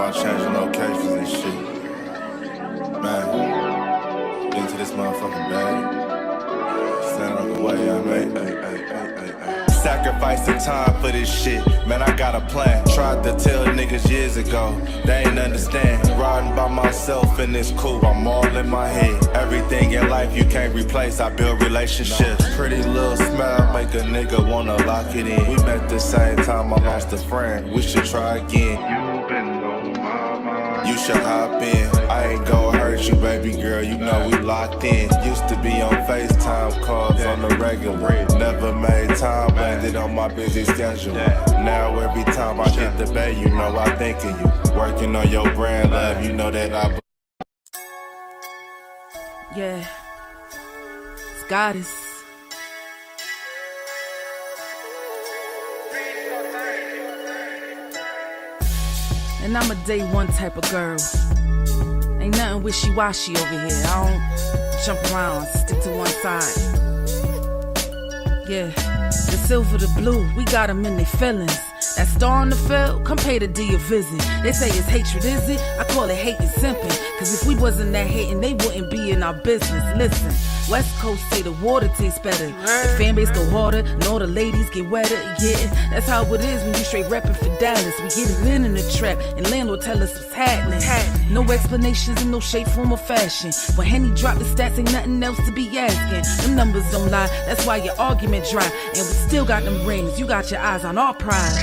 about changing locations and shit. Man, get into this motherfucking bag. Stand on the way I made. Sacrificing time for this shit. Man, I got a plan. Tried to tell niggas years ago. They ain't understand. Riding by myself and it's cool. I'm all in my head. Everything in life you can't replace. I build relationships. Pretty little smile make a nigga wanna lock it in. We met the same time I lost a friend. We should try again. You been on my mind. You should hop in. I ain't gon' hurt you, baby girl. You know we locked in. Used to be on FaceTime calls on the regular. Never made time, landed on my busy schedule. Now every time I get the bay, you know I think of you. Working on your brand, love, you know that I. Yeah, it's goddess. And I'm a day one type of girl. Ain't nothing wishy-washy over here. I don't jump around, stick to one side. Yeah, the silver, the blue, we got them in their feelings. That star on the field, come pay the D a visit. They say it's hatred, is it? I call it hate and simping. Cause if we wasn't that hating, they wouldn't be in our business. Listen, West Coast say the water tastes better. The fan base go harder, and all the ladies get wetter. Yeah, that's how it is when you straight reppin' for Dallas. We get it in the trap, and landlord tell us what's happening. No explanations in no shape, form, or fashion. When Henny drop the stats, ain't nothing else to be asking. Them numbers don't lie, that's why your argument dry. And we still got them rings, you got your eyes on our prize.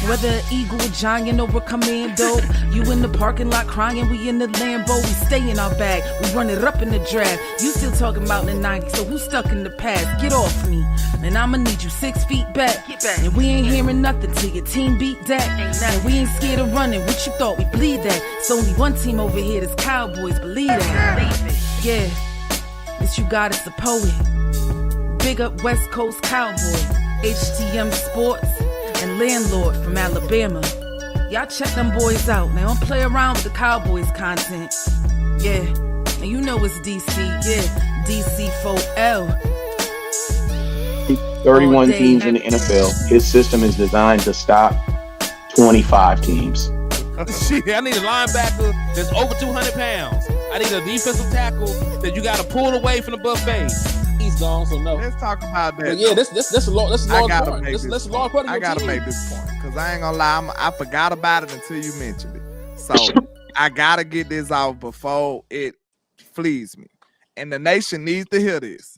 Whether an eagle, a giant, or a commando, you in the parking lot crying, we in the Lambo. We stay in our bag, we run it up in the draft. You still talking about the 90s, so who's stuck in the past? Get off me, and I'ma need you 6 feet back. And we ain't hearing nothing till your team beat that. And we ain't scared of running, what you thought we bleed that? It's only one team over here, that's Cowboys, believe that. Yeah, this you got is the poet. Big up West Coast Cowboy, HTM Sports, and Landlord from Alabama. Y'all check them boys out. They don't play around with the Cowboys content. Yeah, and you know it's DC. Yeah, DC 4L. 31 teams in the NFL. His system is designed to stop 25 teams. Shit, I need a linebacker that's over 200 pounds. I need a defensive tackle that you got to pull away from the buffet. He's gone, so no. Let's talk about that. But yeah, that's a large part. That's a large part of I gotta make this point because I ain't gonna lie, I forgot about it until you mentioned it. So I gotta get this out before it flees me, and the nation needs to hear this.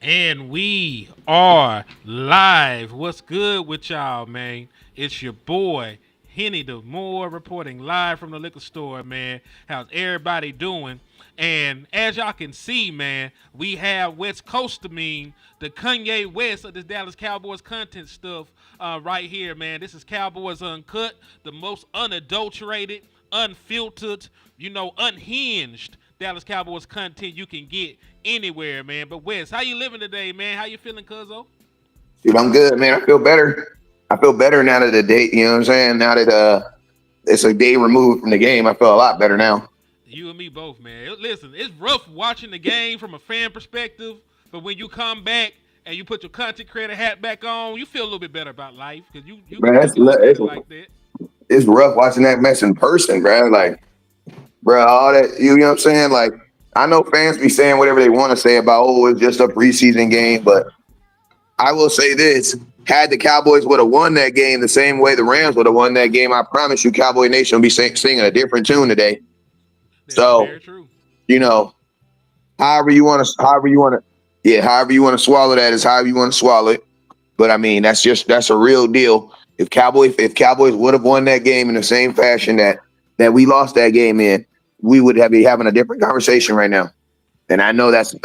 And we are live. What's good with y'all, man? It's your boy Henny the Moore reporting live from the liquor store, man. How's everybody doing? And as y'all can see, man, we have West Coast, the Kanye West of this Dallas Cowboys content stuff right here, man. This is Cowboys Uncut, the most unadulterated, unfiltered, unhinged Dallas Cowboys content you can get anywhere, man. But Wes, how you living today, man? How you feeling, cuzzo? Dude, I'm good, man. I feel better. I feel better now that the day, you know what I'm saying? Now that it's a day removed from the game, I feel a lot better now. You and me both, man. Listen, it's rough watching the game from a fan perspective, but when you come back and you put your content creator hat back on, you feel a little bit better about life because you man, it's like that. It's rough watching that mess in person, bro. Like, bro, all that, you know what I'm saying? Like, I know fans be saying whatever they want to say about, it's just a preseason game, but I will say this. Had the Cowboys would have won that game the same way the Rams would have won that game, I promise you Cowboy Nation will be singing a different tune today. That's so, however you want to swallow that is however you want to swallow it. But I mean, that's a real deal. If Cowboys would have won that game in the same fashion that we lost that game in, we would be having a different conversation right now. And I know that's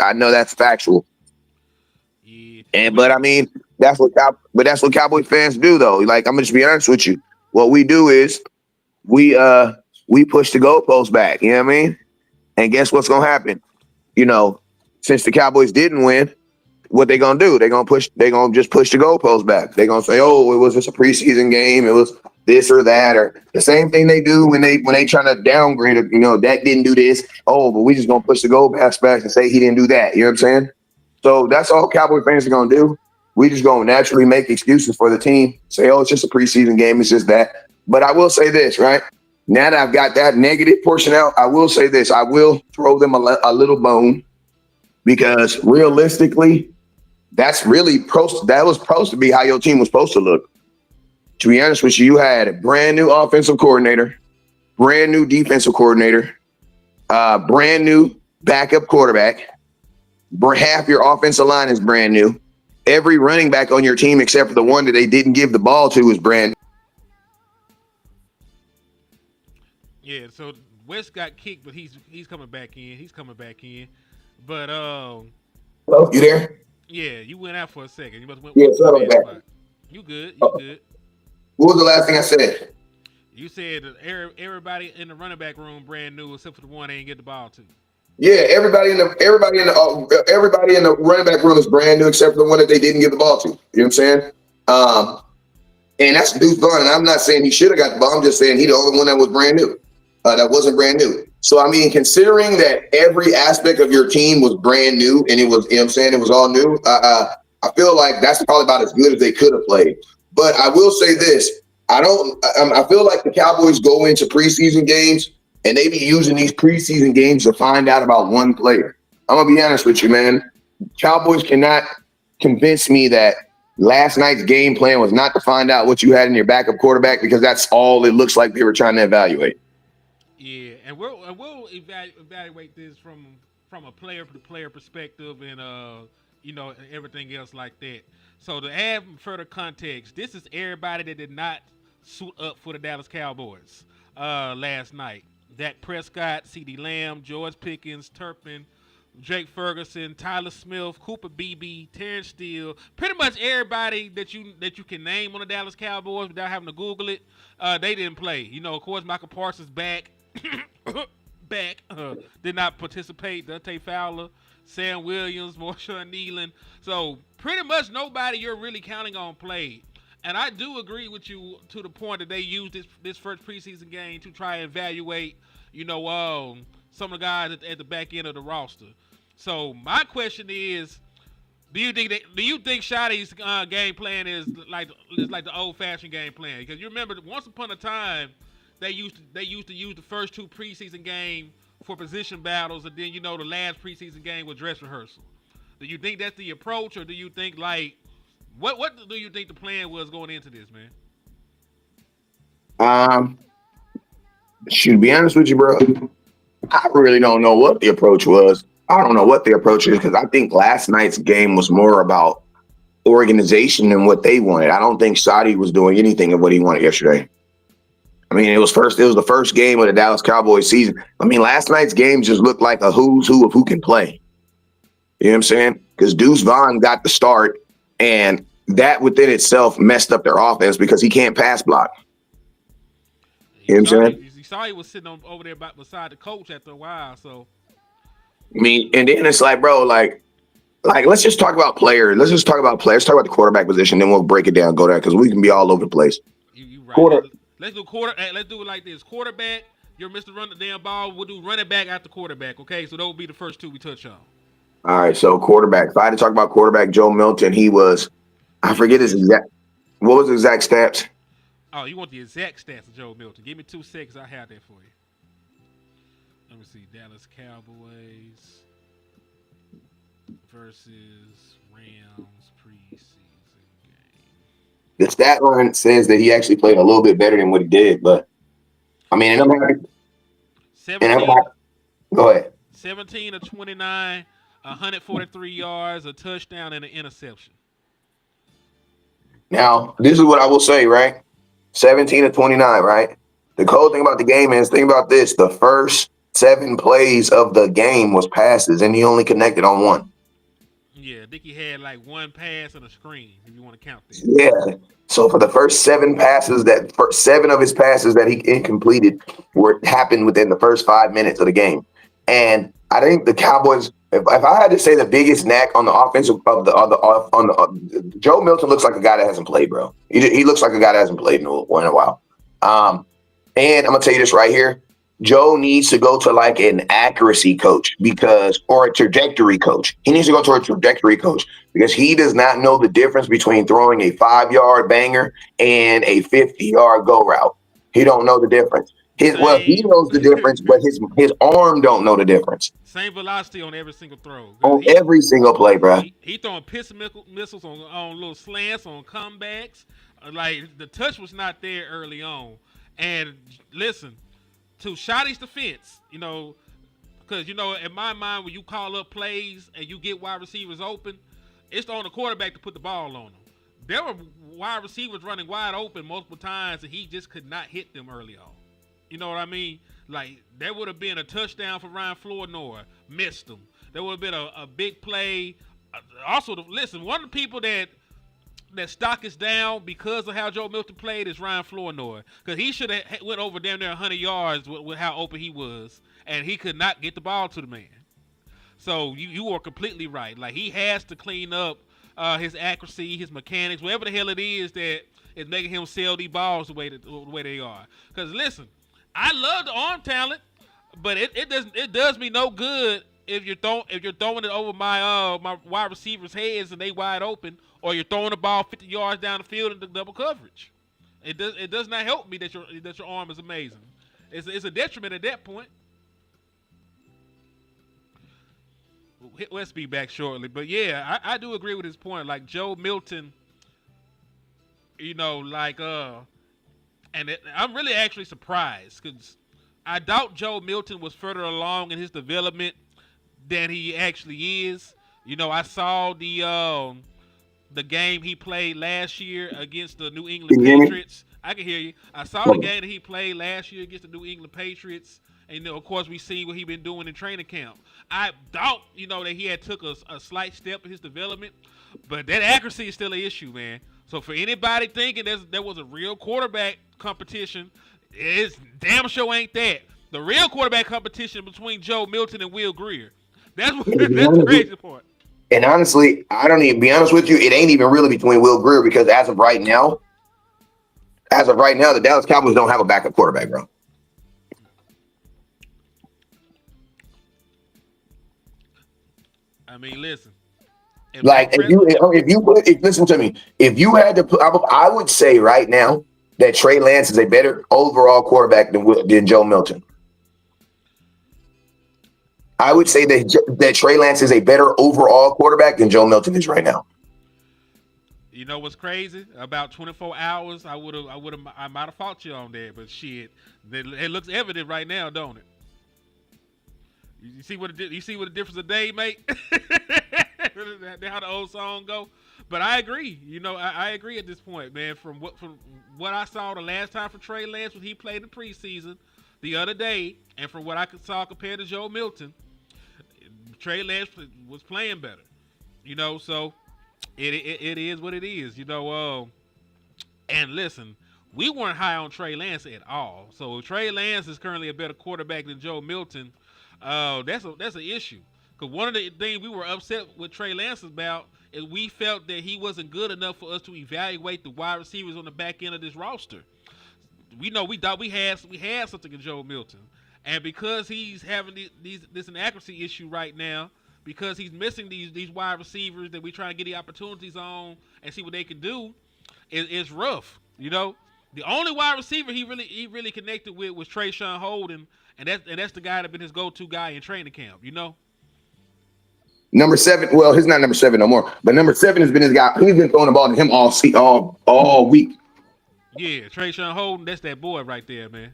factual. Yeah. But I mean, that's what Cowboys fans do though. Like, I'm gonna just be honest with you. What we do is we push the goalposts back, you know what I mean? And guess what's gonna happen? Since the Cowboys didn't win, what they gonna do? They're gonna just push the goalposts back. They're gonna say, it was just a preseason game, it was this or that, or the same thing they do when they trying to downgrade it, Dak didn't do this. But we just gonna push the goalposts back and say he didn't do that. You know what I'm saying? So that's all Cowboy fans are gonna do. we just gonna naturally make excuses for the team. Say, oh, it's just a preseason game. It's just that. But I will say this, right? Now that I've got that negative portion out, I will say this. I will throw them a little bone because realistically, that was supposed to be how your team was supposed to look. To be honest with you, you had a brand new offensive coordinator, brand new defensive coordinator, brand new backup quarterback. Half your offensive line is brand new. Every running back on your team, except for the one that they didn't give the ball to, is brand new. Yeah, so West got kicked, but he's coming back in. He's coming back in. But Hello, you there? yeah, you went out for a second. You must went. Yeah, sorry about that. You good? You good? What was the last thing I said? You said that everybody in the running back room brand new, except for the one they didn't get the ball to. Yeah, everybody in the running back room is brand new, except for the one that they didn't give the ball to. You know what I'm saying? And that's Deuce Vaughn. And I'm not saying he should have got the ball. I'm just saying he's the only one that was brand new. That wasn't brand new. So, I mean, considering that every aspect of your team was brand new and it was, you know what I'm saying, it was all new, I feel like that's probably about as good as they could have played. But I will say this. I feel like the Cowboys go into preseason games and they be using these preseason games to find out about one player. I'm going to be honest with you, man. Cowboys cannot convince me that last night's game plan was not to find out what you had in your backup quarterback, because that's all it looks like they were trying to evaluate. Yeah, and we'll evaluate this from a player-to-player perspective, and everything else like that. So to add further context, this is everybody that did not suit up for the Dallas Cowboys last night. Dak Prescott, CeeDee Lamb, George Pickens, Turpin, Jake Ferguson, Tyler Smith, Cooper Beebe, Terrence Steele, pretty much everybody that you can name on the Dallas Cowboys without having to Google it, they didn't play. Of course, Michael Parsons back. Did not participate. Dante Fowler, Sam Williams, Marshawn Nealon. So pretty much nobody you're really counting on played. And I do agree with you to the point that they used this first preseason game to try and evaluate, some of the guys at the back end of the roster. So my question is, do you think Shotty's game plan is like the old fashioned game plan? Because you remember once upon a time they used to use the first two preseason games for position battles, and then the last preseason game was dress rehearsal. Do you think that's the approach, or do you think what do you think the plan was going into this, man? To be honest with you, bro, I really don't know what the approach was. I don't know what the approach is, because I think last night's game was more about organization than what they wanted. I don't think Shotty was doing anything of what he wanted yesterday. I mean, it was the first game of the Dallas Cowboys season. I mean, last night's game just looked like a who's who of who can play. You know what I'm saying? Because Deuce Vaughn got the start, and that within itself messed up their offense because he can't pass block. You know what I'm saying? You saw he was sitting over there beside the coach after a while. So, I mean, and then it's like, bro, like let's just talk about players. Let's talk about the quarterback position, then we'll break it down, go there, because we can be all over the place. You right. Let's do let's do it like this. Quarterback, you're Mr. Run the damn ball. We'll do running back after quarterback, okay? So those will be the first two we touch on. All right, so quarterback. If I had to talk about quarterback, Joe Milton, I forget his exact. What was his exact stats? Oh, you want the exact stats of Joe Milton? Give me 2 seconds. I have that for you. Let me see. Dallas Cowboys versus Rams preseason game. The stat line says that he actually played a little bit better than what he did, but I mean, go ahead. 17 of 29, 143 yards, a touchdown, and an interception. Now, this is what I will say, right? 17 of 29, right? The cool thing about the game is, think about this. The first 7 plays of the game was passes, and he only connected on one. Yeah, I think he had like one pass and a screen, if you want to count that. Yeah. So for the first 7 of his passes that he completed happened within the first 5 minutes of the game. And I think the Cowboys, if I had to say the biggest knack on the offensive Joe Milton looks like a guy that hasn't played, bro. He looks like a guy that hasn't played in a while. And I'm gonna tell you this right here. Joe needs to go to like an accuracy coach or a trajectory coach. He needs to go to a trajectory coach because he does not know the difference between throwing a 5-yard banger and a 50-yard go route. He don't know the difference. He knows the difference, but his arm don't know the difference. Same velocity on every single throw. On every single play, bro. He throwing missiles on little slants, on comebacks. Like, the touch was not there early on. And listen, to Shotty's defense, because, in my mind, when you call up plays and you get wide receivers open, it's on the quarterback to put the ball on them. There were wide receivers running wide open multiple times, and he just could not hit them early on. You know what I mean? Like, there would have been a touchdown for Ryan Flournoy, missed him. There would have been a big play. Also, listen, one of the people that stock is down because of how Joe Milton played is Ryan Flournoy. Because he should have went over damn near 100 yards with how open he was, and he could not get the ball to the man. So you are completely right. Like, he has to clean up his accuracy, his mechanics, whatever the hell it is that is making him sell these balls the way they are. Because listen, I love the arm talent, but it does me no good if you're throwing it over my wide receivers' heads and they wide open, or you're throwing the ball 50 yards down the field into double coverage. It does not help me that your arm is amazing. It's a detriment at that point. Let's be back shortly, but yeah, I do agree with his point. Like Joe Milton, I'm really actually surprised because I doubt Joe Milton was further along in his development than he actually is. I saw the game he played last year against the New England Patriots. I can hear you. I saw the game that he played last year against the New England Patriots. And, of course, we see what he's been doing in training camp. I doubt, that he had took a slight step in his development. But that accuracy is still an issue, man. So for anybody thinking there was a real quarterback competition, it's damn sure ain't that. The real quarterback competition between Joe Milton and Will Grier. That's the crazy part. And honestly, I don't even be honest with you. It ain't even really between Will Grier because as of right now, the Dallas Cowboys don't have a backup quarterback, bro. I mean, listen. Listen to me. If you had to put, I would say right now that Trey Lance is a better overall quarterback than Joe Milton. I would say that Trey Lance is a better overall quarterback than Joe Milton is right now. You know what's crazy? About 24 hours, I might have fought you on that, but shit, it looks evident right now, don't it? You see what the difference a day make? How the old song go? But I agree. I agree at this point, man. From what I saw the last time for Trey Lance when he played in preseason the other day, and from what I saw compared to Joe Milton, Trey Lance was playing better. So it is what it is. And listen, we weren't high on Trey Lance at all. So if Trey Lance is currently a better quarterback than Joe Milton, that's an issue. Because one of the things we were upset with Trey Lance about is we felt that he wasn't good enough for us to evaluate the wide receivers on the back end of this roster. We thought we had something in Joe Milton, and because he's having this inaccuracy issue right now, because he's missing these wide receivers that we try to get the opportunities on and see what they can do, it's rough. The only wide receiver he really connected with was Trayshawn Holden, and that's the guy that been his go-to guy in training camp. Number 7, well, he's not number 7 no more, but number 7 has been his guy. He's been throwing the ball to him all week. Yeah, Trayshawn Holden, that's that boy right there, man.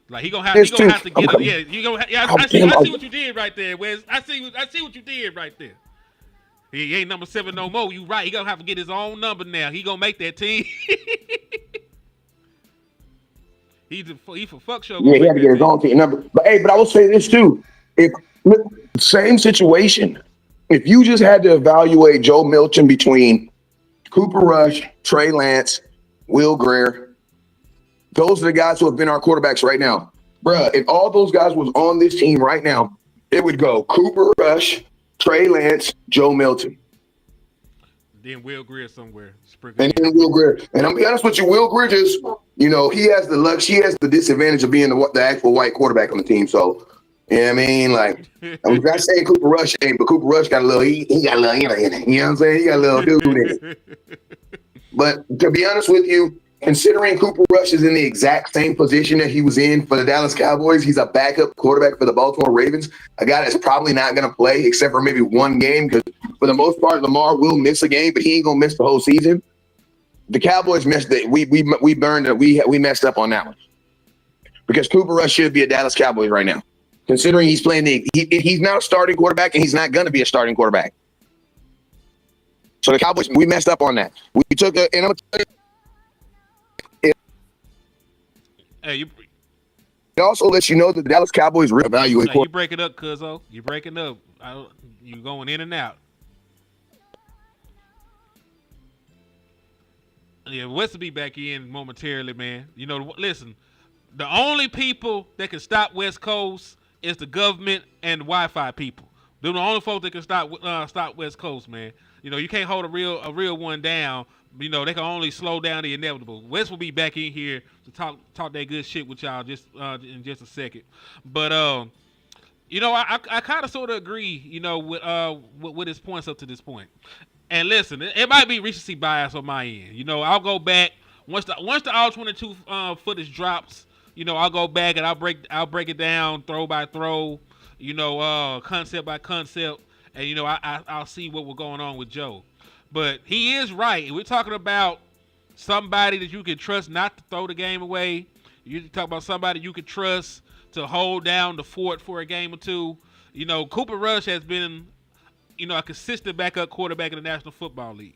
Like he gonna have to get it. Yeah, you gonna. Yeah, I see what you did right there, Wes. I see what you did right there. He ain't number 7 no more. You right. He gonna have to get his own number now. He gonna make that team. he for fuck show. Yeah, he had to get his own team number. But I will say this too. Same situation. If you just had to evaluate Joe Milton between Cooper Rush, Trey Lance, Will Grier, those are the guys who have been our quarterbacks right now. Bruh, if all those guys was on this team right now, it would go Cooper Rush, Trey Lance, Joe Milton. Then Will Greer somewhere. And then Will Greer. And I'm be honest with you, Will Greer just, he has he has the disadvantage of being the actual white quarterback on the team. So, you know what I mean? Like, I'm not saying Cooper Rush ain't, but Cooper Rush got a little, he got a little, in it. You know what I'm saying? He got a little dude in it. But to be honest with you, considering Cooper Rush is in the exact same position that he was in for the Dallas Cowboys, he's a backup quarterback for the Baltimore Ravens, a guy that's probably not going to play except for maybe one game because for the most part, Lamar will miss a game, but he ain't going to miss the whole season. The Cowboys messed it. We burned it. We messed up on that one because Cooper Rush should be a Dallas Cowboys right now, considering he's playing he's not a starting quarterback and he's not going to be a starting quarterback. So the Cowboys, we messed up on that. We took and I'm gonna tell you, Hey, it also lets you know that the Dallas Cowboys reevaluate. you break it up, Cuzzo. You breaking up. You going in and out. Yeah, West will be back in momentarily, man. Listen, the only people that can stop West Coast is the government and Wi-Fi people. They're the only folks that can stop West Coast, man. You can't hold a real one down. They can only slow down the inevitable. West will be back in here to talk that good shit with y'all just in just a second. But I kind of sort of agree, with his points up to this point. And listen, it might be recency bias on my end. I'll go back once the all 22 footage drops. I'll go back and I'll break it down throw by throw. Concept by concept, and I'll see what was going on with Joe. But he is right. We're talking about somebody that you can trust not to throw the game away. You talk about somebody you can trust to hold down the fort for a game or two. Cooper Rush has been, a consistent backup quarterback in the National Football League.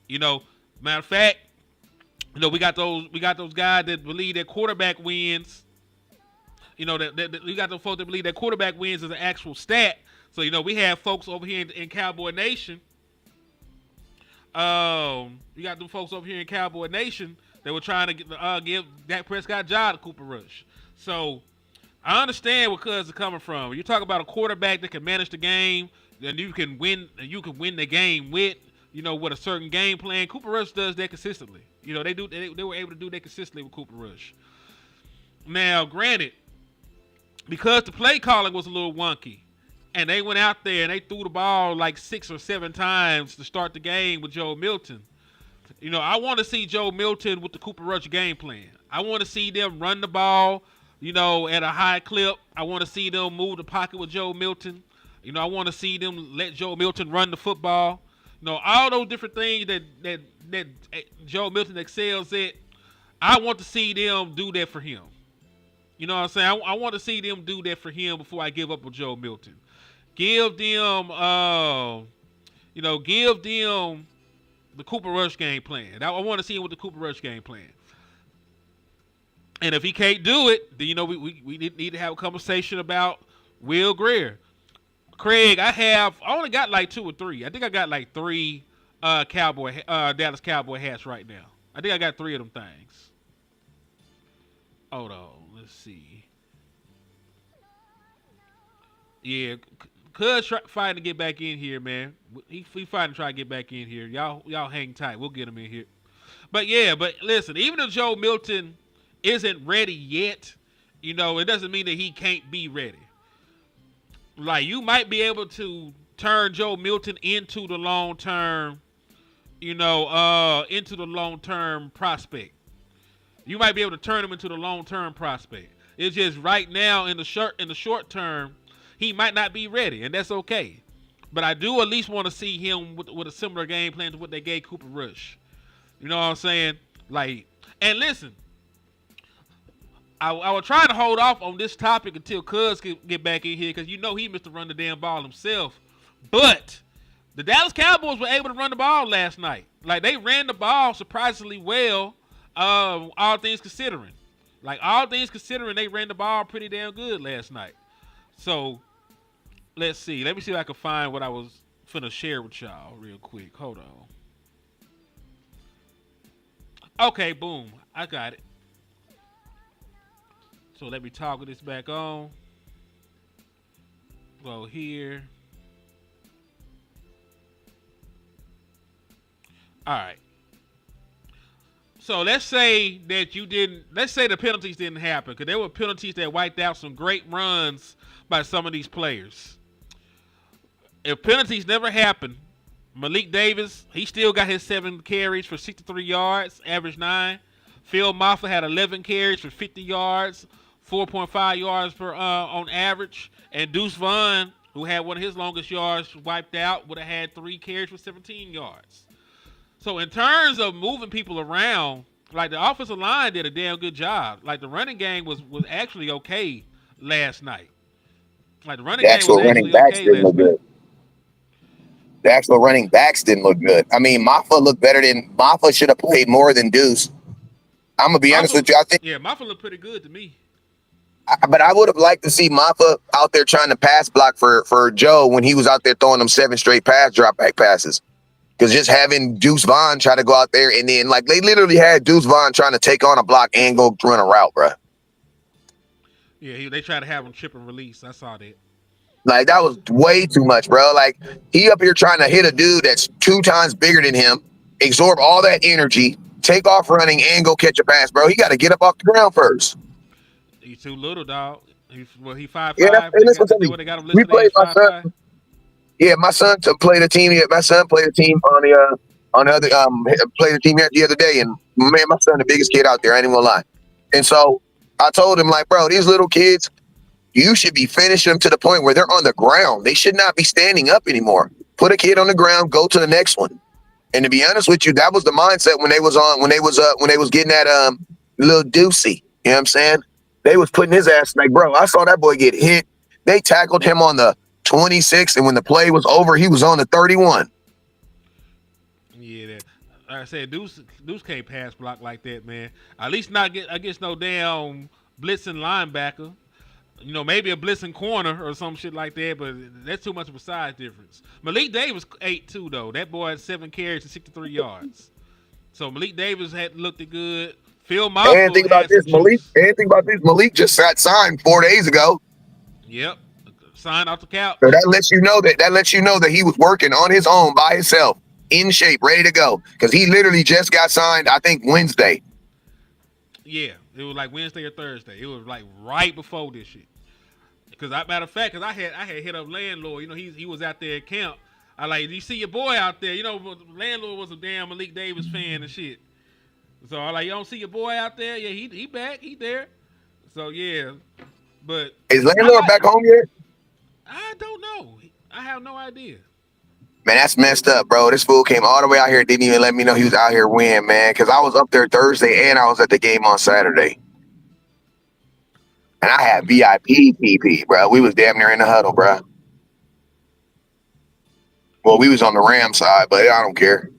Matter of fact, we got those guys that believe that quarterback wins. We got those folks that believe that quarterback wins is an actual stat. So, we have folks over here in Cowboy Nation. You got them folks over here in Cowboy Nation that were trying to give Dak Prescott job to Cooper Rush. So, I understand where Cuz is coming from. You talk about a quarterback that can manage the game, then you can win the game with a certain game plan. Cooper Rush does that consistently. They were able to do that consistently with Cooper Rush. Now, granted, because the play calling was a little wonky, and they went out there and they threw the ball like 6 or 7 times to start the game with Joe Milton. I want to see Joe Milton with the Cooper Rush game plan. I want to see them run the ball, at a high clip. I want to see them move the pocket with Joe Milton. I want to see them let Joe Milton run the football. All those different things that Joe Milton excels at. I want to see them do that for him. You know what I'm saying? I want to see them do that for him before I give up on Joe Milton. Give them the Cooper Rush game plan. I want to see him with the Cooper Rush game plan. And if he can't do it, then we need to have a conversation about Will Greer. Craig, I only got like 2 or 3. I think I got like 3 Dallas Cowboy hats right now. I think I got 3 of them things. Hold on, let's see. Yeah, Cuz fighting to get back in here, man. He fighting to try to get back in here. Y'all hang tight. We'll get him in here. But listen, even if Joe Milton isn't ready yet, it doesn't mean that he can't be ready. Like, you might be able to turn Joe Milton into the long-term, prospect. You might be able to turn him into the long-term prospect. It's just right now in the short term, he might not be ready, and that's okay. But I do at least want to see him with a similar game plan to what they gave Cooper Rush. You know what I'm saying? Like, and listen, I was trying to hold off on this topic until Cuz could get back in here because he missed to run the damn ball himself. But the Dallas Cowboys were able to run the ball last night. Like, they ran the ball surprisingly well, all things considering. Like, all things considering, they ran the ball pretty damn good last night. So, let's see. Let me see if I can find what I was finna share with y'all real quick. Hold on. Okay, boom. I got it. So let me toggle this back on. Go here. All right. So let's say that you didn't. Let's say the penalties didn't happen because there were penalties that wiped out some great runs by some of these players. If penalties never happened, Malik Davis, he still got his 7 carries for 63 yards, average 9. Phil Maffa had 11 carries for 50 yards, 4.5 yards per on average. And Deuce Vaughn, who had one of his longest yards wiped out, would have had 3 carries for 17 yards. So in terms of moving people around, like the offensive line did a damn good job. Like the running game was actually okay last night. Like the running The game actual was running actually backs okay didn't last look night. good. The actual running backs didn't look good. I mean, Maffa looked better than Maffa should have played more than Deuce. I'm gonna be honest with you. I think, Maffa looked pretty good to me. but I would have liked to see Maffa out there trying to pass block for Joe when he was out there throwing them 7 straight drop back passes. Because just having Deuce Vaughn try to go out there and then like they literally had Deuce Vaughn trying to take on a block and go run a route, bro. Yeah, they tried to have him chip and release. I saw that. Like that was way too much, bro. Like he up here trying to hit a dude that's 2 times bigger than him, absorb all that energy, take off running, and go catch a pass, bro. He got to get up off the ground first. He's too little, dog. He's 5'5". Yeah, that's what They got him we listed played as my 5'5". son. Yeah, my son played a team. My son played a team on the other played a team the other day, and man, my son the biggest kid out there. I ain't even gonna lie. And so I told him like, bro, these little kids, you should be finishing them to the point where they're on the ground. They should not be standing up anymore. Put a kid on the ground, go to the next one. And to be honest with you, that was the mindset when they was getting that little Deucey. You know what I'm saying? They was putting his ass like, bro, I saw that boy get hit. They tackled him on the 26, and when the play was over, he was on the 31. Yeah, like I said, Deuce can't pass block like that, man. At least not against no damn blitzing linebacker. You know, maybe a blitzing corner or some shit like that, but that's too much of a size difference. Malik Davis 8'2", though. That boy had 7 carries and 63 yards. So Malik Davis had looked good. Phil Maffa And think about this, Malik just got signed 4 days ago. Yep, signed off the couch. So that lets you know that he was working on his own by himself, in shape, ready to go. Because he literally just got signed, I think, Wednesday. Yeah, it was like Wednesday or Thursday. It was like right before this shit. Because matter of fact, I had hit up landlord. You know, he was out there at camp. I like, you see your boy out there? You know, landlord was a damn Malik Davis fan and shit. So I like, you don't see your boy out there? Yeah, he back, he there. So yeah, but is landlord back home yet? I don't know. I have no idea. Man, that's messed up, bro. This fool came all the way out here, didn't even let me know he was out here when, man. Because I was up there Thursday and I was at the game on Saturday. And I had VIP PP, bro. We was damn near in the huddle, bro. Well, we was on the Ram side, but I don't care.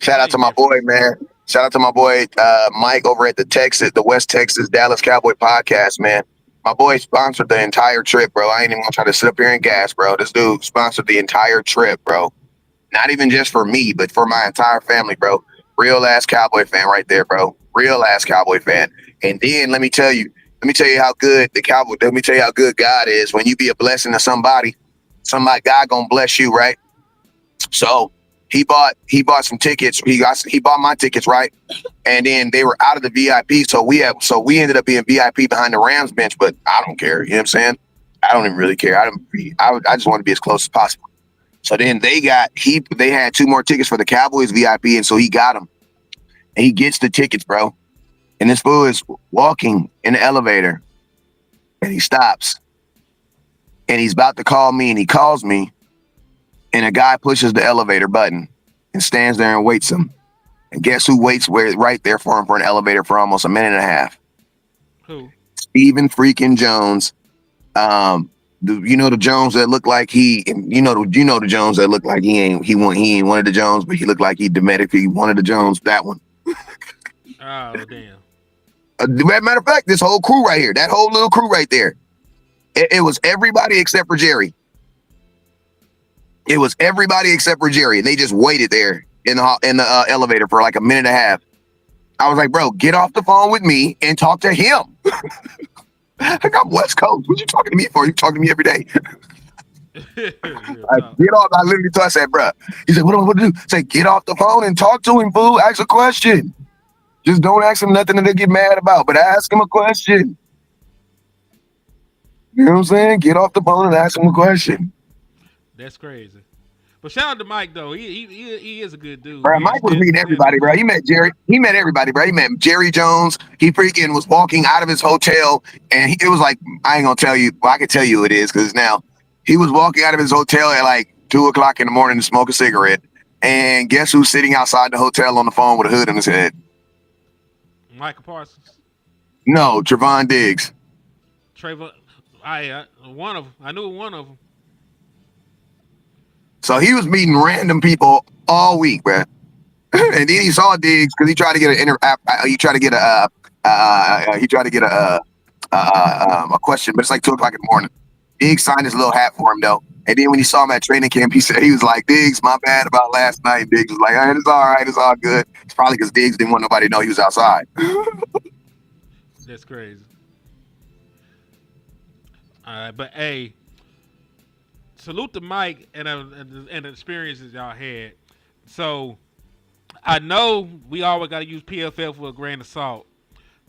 Shout out to my boy, man. Shout out to my boy Mike over at the West Texas Dallas Cowboy podcast, man. My boy sponsored the entire trip, bro. I ain't even gonna try to sit up here and gas, bro. This dude sponsored the entire trip, bro. Not even just for me, but for my entire family, bro. Real ass Cowboy fan right there, bro. Real ass Cowboy fan. And then let me tell you how good God is when you be a blessing to somebody. God gonna bless you, right? So he bought some tickets. He bought my tickets, right? And then they were out of the VIP. So we ended up being VIP behind the Rams bench, but I don't care. You know what I'm saying? I don't even really care. I just want to be as close as possible. So then they had 2 more tickets for the Cowboys VIP, and so he got them. And he gets the tickets, bro. And this fool is walking in the elevator, and he stops. And he's about to call me, and he calls me, and a guy pushes the elevator button and stands there and waits him. And guess who waits right there for him for an elevator for almost a minute and a half? Who? Stephen freaking Jones. The Jones that look like the Jones that look like he ain't one of the Jones, but he looked like he domestically one of the Jones. That one. Oh damn. Matter of fact, this whole crew right here, that whole little crew right there, it was everybody except for Jerry. It was everybody except for Jerry. They just waited there in the elevator for like a minute and a half. I was like, bro, get off the phone with me and talk to him. Like, I'm West Coast. What you talking to me for? You talking to me every day. Real I talk. get off. I literally told I said, bro. He said, what am I supposed to do? Say, get off the phone and talk to him, fool. Ask a question. Just don't ask him nothing that they get mad about, but ask him a question. You know what I'm saying? Get off the phone and ask him a question. That's crazy. But shout out to Mike though. He is a good dude, Bro, man. Mike was meeting everybody, bro. He met Jerry. He met everybody, bro. He met Jerry Jones. He freaking was walking out of his hotel, and it was like, I ain't gonna tell you. Well, I can tell you who it is because now he was walking out of his hotel at like 2:00 in the morning to smoke a cigarette. And guess who's sitting outside the hotel on the phone with a hood on his head? Michael Parsons, No, Trevon Diggs. Trayvon. One of them. I knew one of them. So he was meeting random people all week, bro. And then he saw Diggs because he tried to get a question, but it's like 2:00 in the morning. Diggs signed his little hat for him though. And then when he saw him at training camp, he was like, Diggs, my bad about last night. Diggs was like, it's all right, it's all good. It's probably because Diggs didn't want nobody to know he was outside. That's crazy. All right, but hey, salute to Mike and the experiences y'all had. So I know we always got to use PFF with a grain of salt.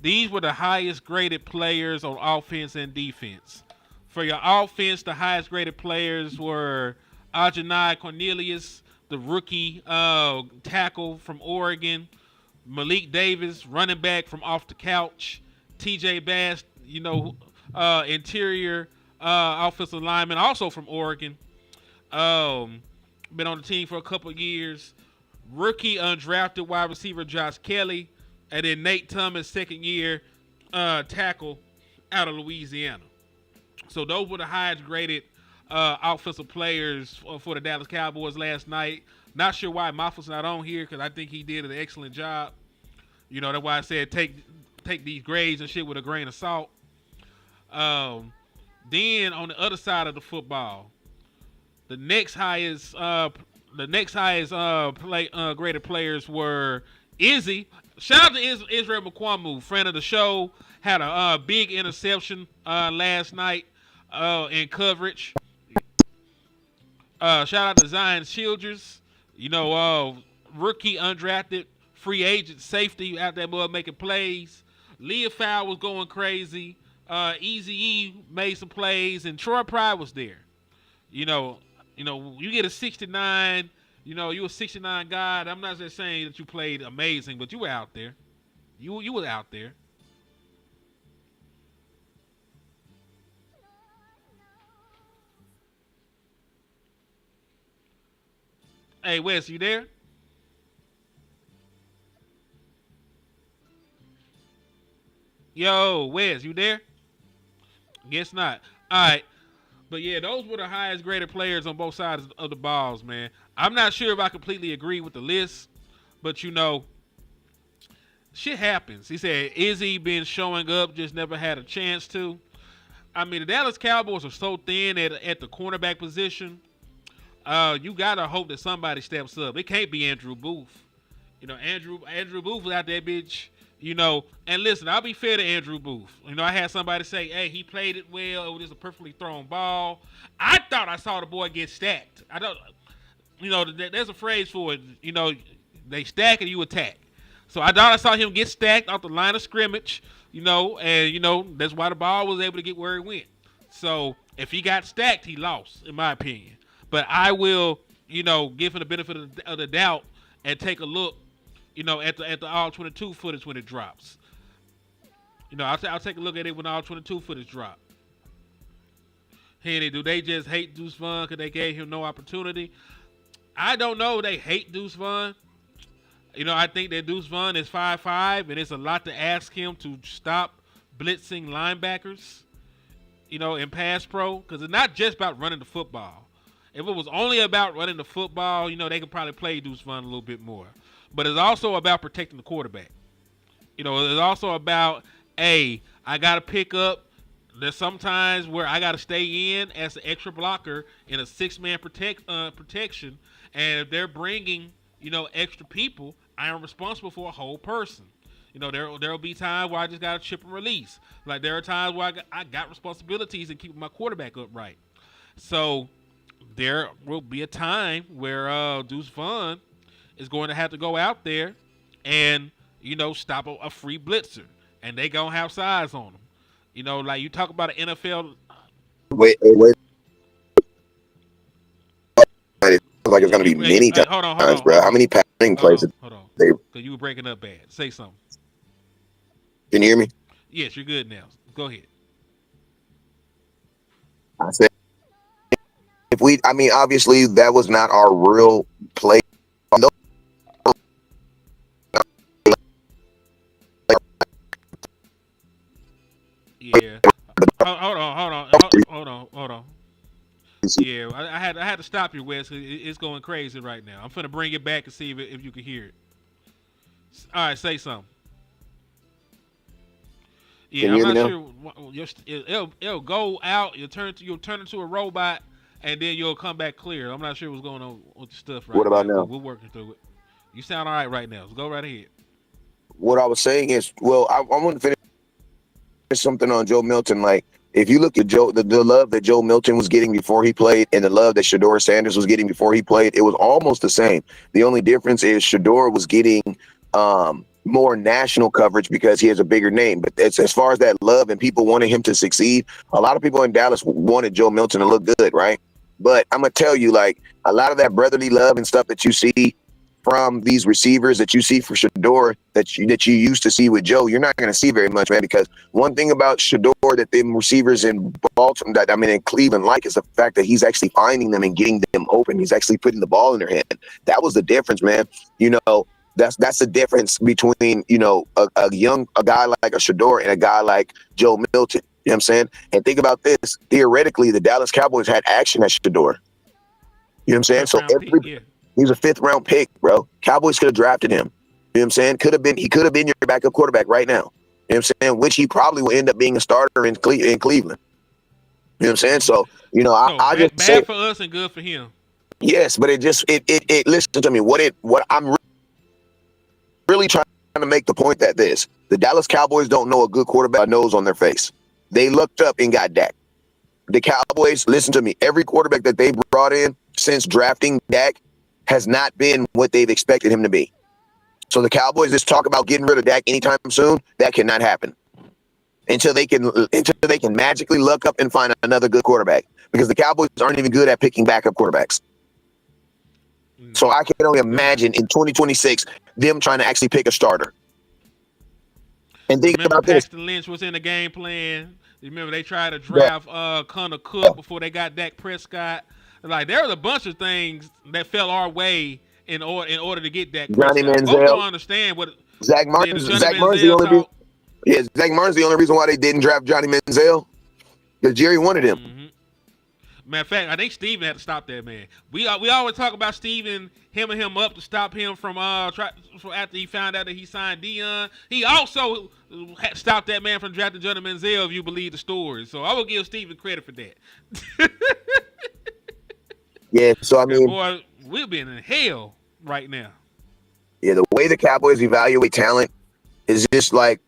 These were the highest graded players on offense and defense. For your offense, the highest graded players were Ajanai Cornelius, the rookie tackle from Oregon, Malik Davis, running back from off the couch, TJ Bass, interior offensive lineman, also from Oregon. Been on the team for a couple of years. Rookie undrafted wide receiver Josh Kelly, and then Nate Thomas, second year tackle out of Louisiana. So those were the highest graded offensive players for the Dallas Cowboys last night. Not sure why Moffat's not on here because I think he did an excellent job. That's why I said take these grades and shit with a grain of salt. Then on the other side of the football, the next highest graded players were Izzy. Shout out to Israel McQuamu, friend of the show. Had a big interception last night in coverage. Shout out to Zion Childress. Rookie undrafted free agent safety out there making plays. Leah Fowl was going crazy. Eazy-E made some plays, and Troy Pride was there. You get a 69. You a 69 guy. I'm not just saying that you played amazing, but you were out there. You were out there. Hey, Wes, you there? Yo, Wes, you there? Guess not. All right. But yeah, those were the highest graded players on both sides of the balls, man. I'm not sure if I completely agree with the list, but shit happens. He said Izzy been showing up, just never had a chance to. I mean, the Dallas Cowboys are so thin at the cornerback position. You gotta hope that somebody steps up. It can't be Andrew Booth. Andrew Booth was out there, bitch. And listen, I'll be fair to Andrew Booth. I had somebody say, hey, he played it well. It was just a perfectly thrown ball. I thought I saw the boy get stacked. I don't, there's a phrase for it. They stack and you attack. So I thought I saw him get stacked off the line of scrimmage, and that's why the ball was able to get where it went. So if he got stacked, he lost, in my opinion. But I will, give him the benefit of the doubt and take a look, at the all 22 footage when it drops. I'll take a look at it when all 22 footage drop. Henny, do they just hate Deuce Vaughn because they gave him no opportunity? I don't know. They hate Deuce Vaughn. I think that Deuce Vaughn is 5'5", and it's a lot to ask him to stop blitzing linebackers, in pass pro, because it's not just about running the football. If it was only about running the football, they could probably play Deuce Vaughn a little bit more. But it's also about protecting the quarterback. It's also about, I got to pick up. There's sometimes where I got to stay in as an extra blocker in a six-man protection. And if they're bringing, extra people, I am responsible for a whole person. There'll be times where I just got to chip and release. Like there are times where I got responsibilities in keeping my quarterback upright. So, there will be a time where Deuce Vaughn is going to have to go out there and stop a free blitzer, and they gonna have size on them. Like you talk about an NFL. Wait. It feels like it's gonna be many Hold on, times, bro. How many passing plays did hold on. they? Cause you were breaking up bad. Say something. Can you hear me? Yes, you're good now. Go ahead. I said I mean, obviously that was not our real play. Yeah. Hold on. Yeah, I had to stop you, Wes. It's going crazy right now. I'm finna bring it back and see if you can hear it. All right, say something. Yeah, I'm not sure. It'll go out. You'll turn into a robot, and then you'll come back clear. I'm not sure what's going on with the stuff right What about now? We're working through it. You sound all right right now. So go right ahead. What I was saying is, well, I want to finish something on Joe Milton. Like, if you look at the love that Joe Milton was getting before he played and the love that Shador Sanders was getting before he played, it was almost the same. The only difference is Shador was getting more national coverage because he has a bigger name. But as far as that love and people wanting him to succeed, a lot of people in Dallas wanted Joe Milton to look good, right? But I'm gonna tell you, like, a lot of that brotherly love and stuff that you see from these receivers that you see for Shador that you used to see with Joe, you're not going to see very much, man. Because one thing about Shador that them receivers in Baltimore, in Cleveland, like, is the fact that he's actually finding them and getting them open. He's actually putting the ball in their hand. That was the difference, man. That's the difference between a guy like a Shador and a guy like Joe Milton. You know what I'm saying? And think about this. Theoretically, the Dallas Cowboys had action at Shador. You know what I'm saying? So he was a 5th round pick, bro. Cowboys could have drafted him. You know what I'm saying? He could have been your backup quarterback right now. You know what I'm saying? Which he probably will end up being a starter in Cleveland. You know what I'm saying? So, I just bad say, for us and good for him. Yes, but it listen to me. What I'm really trying to make the point that the Dallas Cowboys don't know a good quarterback nose on their face. They looked up and got Dak. The Cowboys, listen to me, every quarterback that they brought in since drafting Dak has not been what they've expected him to be. So the Cowboys just talk about getting rid of Dak anytime soon. That cannot happen until they can magically luck up and find another good quarterback, because the Cowboys aren't even good at picking backup quarterbacks. So I can only imagine in 2026 them trying to actually pick a starter. And think about this. Paxton Lynch was in the game plan. Remember they tried to draft Connor Cook before they got Dak Prescott. Like, there was a bunch of things that fell our way in order to get Dak Prescott. Johnny Manziel. Folks don't understand what Zach Martin's the only reason why they didn't draft Johnny Manziel, because Jerry wanted him. Mm-hmm. Matter of fact, I think Steven had to stop that man. We always talk about Steven hemming him up to stop him from after he found out that he signed Dion. He also stopped that man from drafting Johnny Manziel, if you believe the story. So I will give Steven credit for that. Yeah, so I mean, boy, we're being in hell right now. Yeah, the way the Cowboys evaluate talent is just like,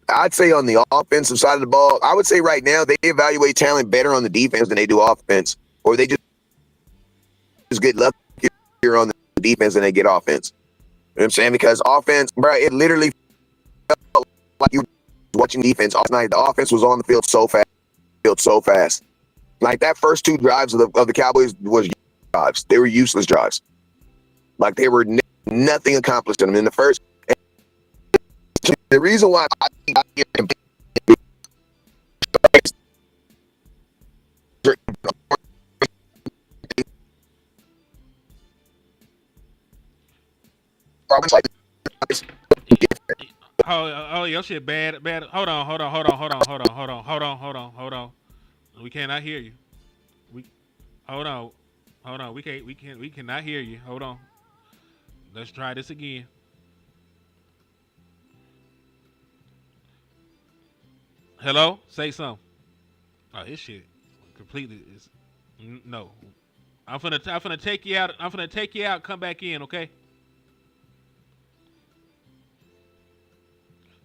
I'd say on the offensive side of the ball, I would say right now they evaluate talent better on the defense than they do offense, or they just get luckier on the defense than they get offense. You know what I'm saying? Because offense, bro, it literally felt like you were watching defense all night. The offense was on the field so fast. Like, that first 2 drives of the Cowboys was drives. They were useless drives. Like, they were nothing accomplished in them in the first. The reason why I think Oh, your shit bad. Hold on. We cannot hear you. Hold on. We cannot hear you. Hold on. Let's try this again. Hello? Say something. Oh, this shit completely is no. I'm finna take you out. I'm finna take you out. Come back in, okay?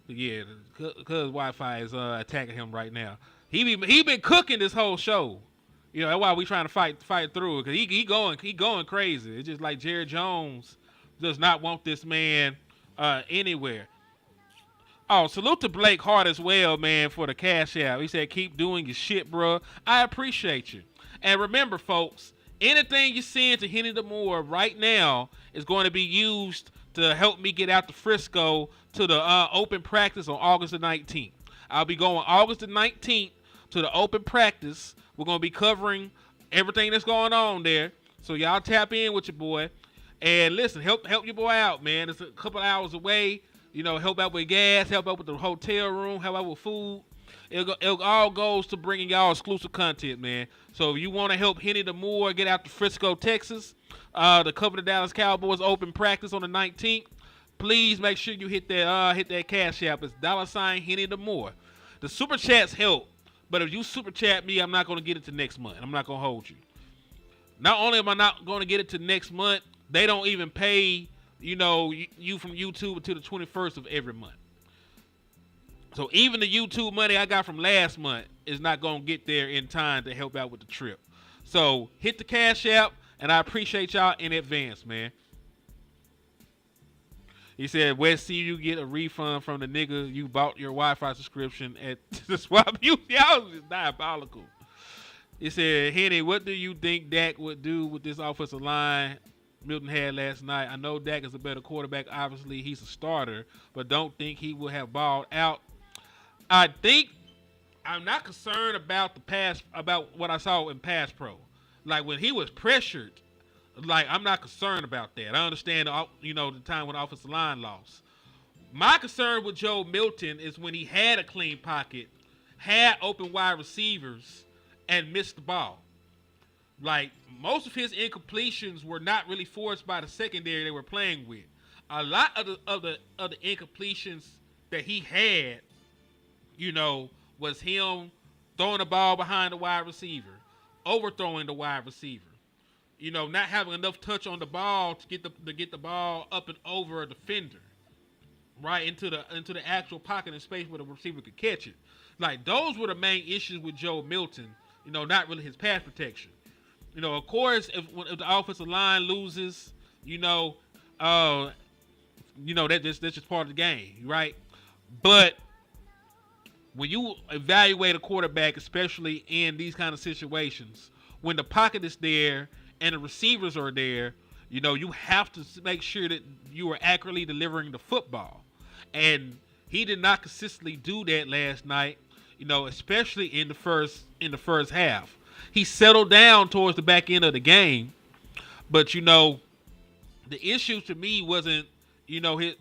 Yeah, cause Wi-Fi is attacking him right now. He been cooking this whole show. You know, that's why we trying to fight through it, because he going crazy. It's just like Jerry Jones does not want this man anywhere. Oh, salute to Blake Hart as well, man, for the cash out. He said, keep doing your shit, bro. I appreciate you. And remember, folks, anything you send to Henny the Moore right now is going to be used to help me get out to Frisco to the open practice on August the 19th. I'll be going August the 19th to the open practice. We're going to be covering everything that's going on there. So y'all tap in with your boy. And listen, help your boy out, man. It's a couple hours away. You know, help out with gas, help out with the hotel room, help out with food. It all goes to bringing y'all exclusive content, man. So if you want to help Henny the Moore get out to Frisco, Texas, to cover the Dallas Cowboys open practice on the 19th, please make sure you hit that cash app. It's $ Henny the Moore. The super chats help, but if you super chat me, I'm not going to get it to next month. I'm not going to hold you. Not only am I not going to get it to next month, they don't even pay, you know, you from YouTube until the 21st of every month. So even the YouTube money I got from last month is not going to get there in time to help out with the trip. So hit the cash app, and I appreciate y'all in advance, man. He said, West see you get a refund from the nigga you bought your Wi-Fi subscription at the swap. Y'all is diabolical. He said, Henny, what do you think Dak would do with this offensive line Milton had last night? I know Dak is a better quarterback. Obviously, he's a starter, but don't think he will have balled out. I think I'm not concerned about about what I saw in pass pro. Like when he was pressured, like I'm not concerned about that. I understand, you know, the time when the offensive line lost. My concern with Joe Milton is when he had a clean pocket, had open wide receivers, and missed the ball. Like most of his incompletions were not really forced by the secondary they were playing with. A lot of the incompletions that he had, you know, was him throwing the ball behind the wide receiver, overthrowing the wide receiver, you know, not having enough touch on the ball to get the ball up and over a defender, right into the actual pocket and space where the receiver could catch it. Like those were the main issues with Joe Milton. You know, not really his pass protection. You know, of course, if the offensive line loses, that's just part of the game, right? But when you evaluate a quarterback, especially in these kind of situations, when the pocket is there and the receivers are there, you know, you have to make sure that you are accurately delivering the football. And he did not consistently do that last night, you know, especially in the first half. He settled down towards the back end of the game, but you know, the issue to me wasn't, you know, his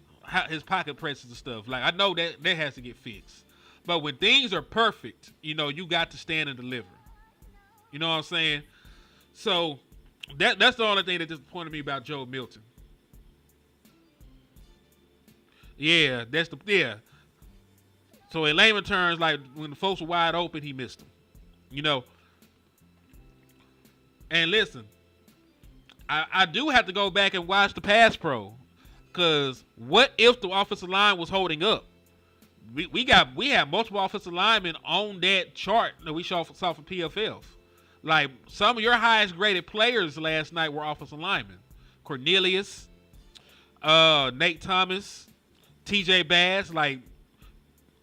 pocket presses and stuff. Like I know that has to get fixed, but when things are perfect, you know, you got to stand and deliver. You know what I'm saying? So that's the only thing that disappointed me about Joe Milton. Yeah, So in layman terms, like when the folks were wide open, he missed them. You know. And listen, I do have to go back and watch the pass pro, because what if the offensive line was holding up? We have multiple offensive linemen on that chart that we saw for PFF. Like some of your highest graded players last night were offensive linemen: Cornelius, Nate Thomas, TJ Bass. Like,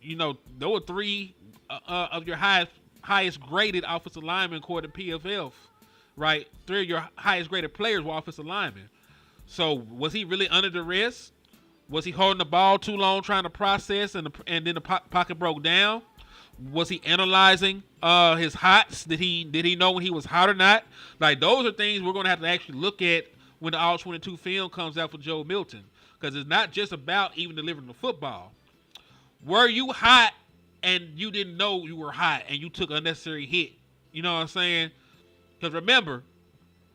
you know, there were three of your highest graded offensive linemen according to PFF. Right, three of your highest graded players were offensive linemen. So was he really under duress? Was he holding the ball too long trying to process and then the pocket broke down? Was he analyzing his hots? Did he know when he was hot or not? Like those are things we're going to have to actually look at when the All 22 film comes out for Joe Milton, because it's not just about even delivering the football. Were you hot and you didn't know you were hot and you took an unnecessary hit? You know what I'm saying? Because remember,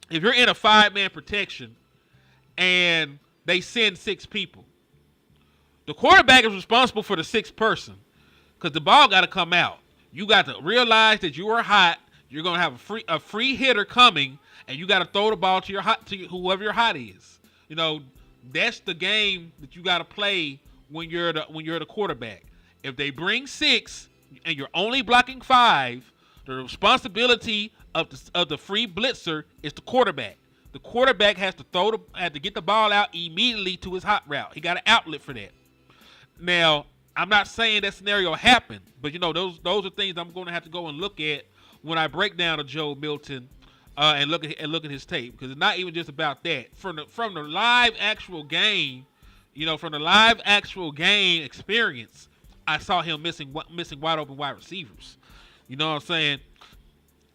if you're in a 5-man protection and they send 6 people, the quarterback is responsible for the 6th person, because the ball got to come out. You got to realize that you are hot. You're going to have a free hitter coming, and you got to throw the ball to whoever your hot is. You know, that's the game that you got to play when you're the quarterback. If they bring 6 and you're only blocking 5, The responsibility of the free blitzer is the quarterback. The quarterback has to get the ball out immediately to his hot route. He got an outlet for that. Now, I'm not saying that scenario happened, but those are things I'm going to have to go and look at when I break down a Joe Milton and look at his tape, because it's not even just about that. From the live actual game, from the live actual game experience, I saw him missing wide open wide receivers. You know what I'm saying?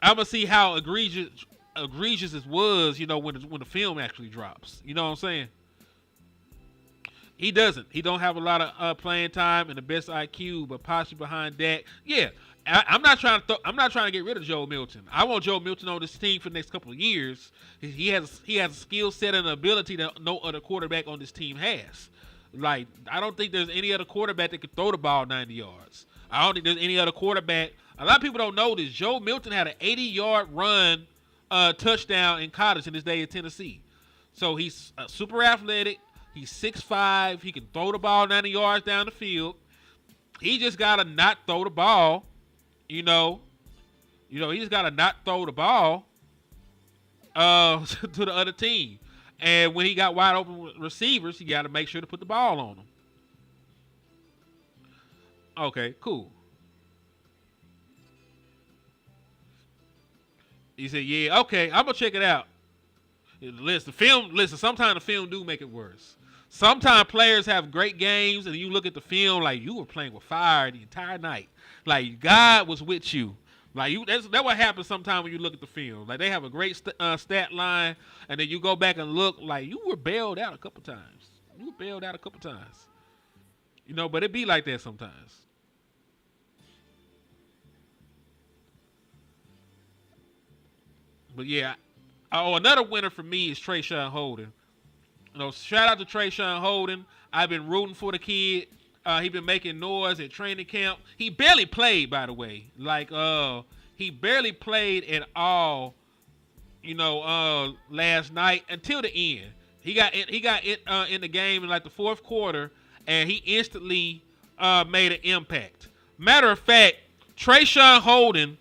I'm gonna see how egregious it was, when the film actually drops. You know what I'm saying? He doesn't. He don't have a lot of playing time and the best IQ, but possibly behind that, yeah. I'm not trying to get rid of Joe Milton. I want Joe Milton on this team for the next couple of years. He has a skill set and an ability that no other quarterback on this team has. Like, I don't think there's any other quarterback that could throw the ball 90 yards. I don't think there's any other quarterback. A lot of people don't know this. Joe Milton had an 80-yard run touchdown in college in his day at Tennessee. So he's super athletic. He's 6'5". He can throw the ball 90 yards down the field. He just got to not throw the ball. He just got to not throw the ball to the other team. And when he got wide open receivers, he got to make sure to put the ball on them. Okay, cool. He said, yeah, okay, I'm going to check it out. Listen, sometimes the film do make it worse. Sometimes players have great games, and you look at the film like you were playing with fire the entire night. Like, God was with you. Like, that's what happens sometimes when you look at the film. Like, they have a great stat line, and then you go back and look like you were bailed out a couple times. But it be like that sometimes. But, yeah. Another winner for me is Trayshawn Holden. Shout out to Trayshawn Holden. I've been rooting for the kid. He been making noise at training camp. He barely played, by the way. Like, he barely played at all, last night until the end. He got in the game in like the fourth quarter, and he instantly made an impact. Matter of fact, Trayshawn Holden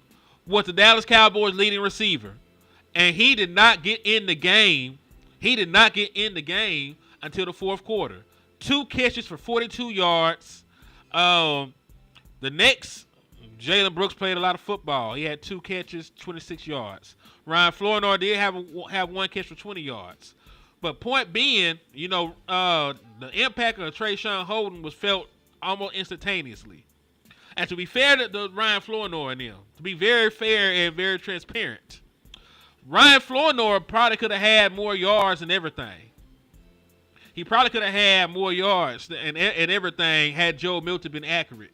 was the Dallas Cowboys leading receiver, and he did not get in the game. Until the fourth quarter. 2 catches for 42 yards. The next, Jalen Brooks played a lot of football. He had 2 catches, 26 yards. Ryan Flournoy did have 1 catch for 20 yards. But point being, the impact of Trayshawn Holden was felt almost instantaneously. And to be fair to Ryan Flournoy and them, to be very fair and very transparent, Ryan Flournoy probably could have had more yards and everything. He probably could have had more yards and everything had Joe Milton been accurate.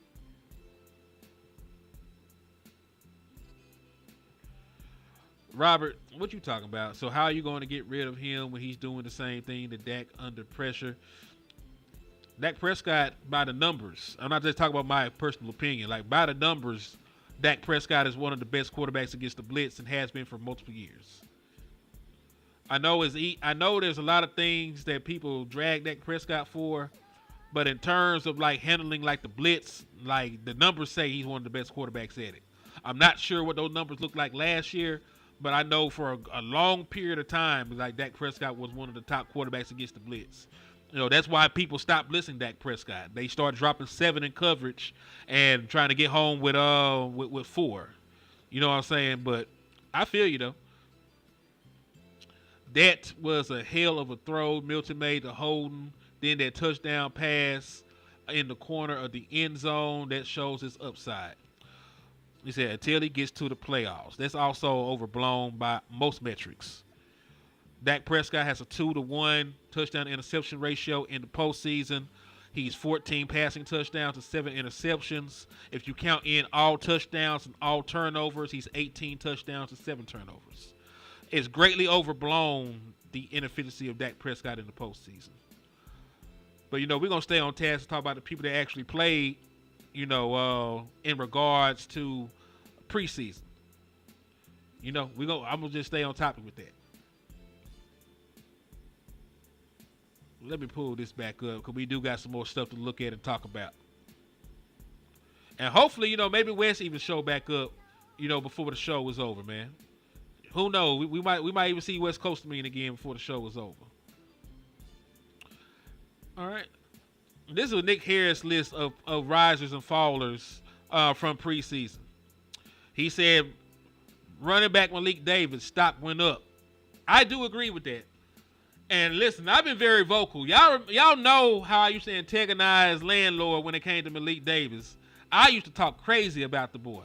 Robert, what you talking about? So how are you going to get rid of him when he's doing the same thing to Dak under pressure? Dak Prescott, by the numbers, I'm not just talking about my personal opinion, like by the numbers, Dak Prescott is one of the best quarterbacks against the blitz and has been for multiple years. I know there's a lot of things that people drag Dak Prescott for, but in terms of like handling like the blitz, like the numbers say he's one of the best quarterbacks at it. I'm not sure what those numbers looked like last year, but I know for a long period of time, like Dak Prescott was one of the top quarterbacks against the blitz. That's why people stopped blitzing Dak Prescott. They started dropping 7 in coverage and trying to get home with 4. You know what I'm saying? But I feel you though. That was a hell of a throw Milton made to Holden. Then that touchdown pass in the corner of the end zone, that shows his upside. He said until he gets to the playoffs. That's also overblown by most metrics. Dak Prescott has a 2-to-1 touchdown interception ratio in the postseason. He's 14 passing touchdowns to 7 interceptions. If you count in all touchdowns and all turnovers, he's 18 touchdowns to 7 turnovers. It's greatly overblown the inefficiency of Dak Prescott in the postseason. But, we're going to stay on task and talk about the people that actually played, in regards to preseason. I'm going to just stay on topic with that. Let me pull this back up because we do got some more stuff to look at and talk about. And hopefully, maybe Wes even show back up before the show was over, man. Who knows? We might even see West Coast mean again before the show was over. All right. This is Nick Harris' list of risers and fallers from preseason. He said running back Malik Davis stock went up. I do agree with that. And listen, I've been very vocal. Y'all know how I used to antagonize Landlord when it came to Malik Davis. I used to talk crazy about the boy.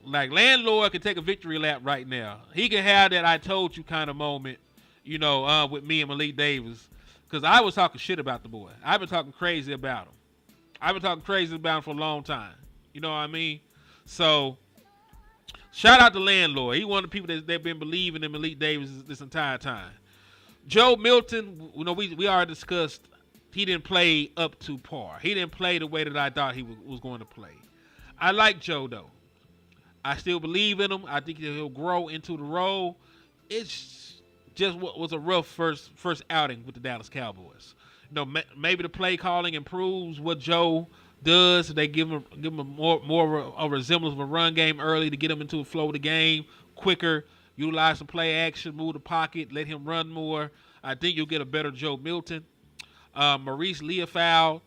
Like, Landlord can take a victory lap right now. He can have that I told you kind of moment, with me and Malik Davis. Because I was talking shit about the boy. I've been talking crazy about him. I've been talking crazy about him for a long time. You know what I mean? So, shout out to Landlord. He one of the people that's been believing in Malik Davis this entire time. Joe Milton, we already discussed, he didn't play up to par. He didn't play the way that I thought he was going to play. I like Joe, though. I still believe in him. I think he'll grow into the role. It's just what was a rough first outing with the Dallas Cowboys. Maybe the play calling improves what Joe does. They give him more of a resemblance of a run game early to get him into the flow of the game quicker. Utilize some play action, move the pocket, let him run more. I think you'll get a better Joe Milton. Maurice Leofau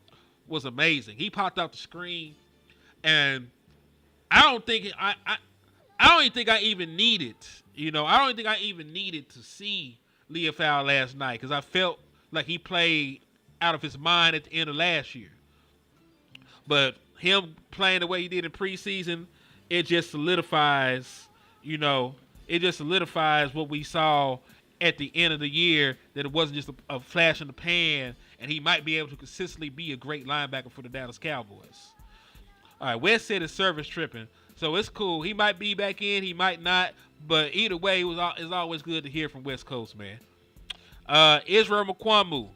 was amazing. He popped out the screen, and I don't even think I even needed to see Leofau last night because I felt like he played out of his mind at the end of last year. But him playing the way he did in preseason, it just solidifies what we saw at the end of the year, that it wasn't just a flash in the pan, and he might be able to consistently be a great linebacker for the Dallas Cowboys. All right, Wes said his service tripping, so it's cool. He might be back in, he might not, but either way, it's always good to hear from West Coast, man. Israel Mukwamu,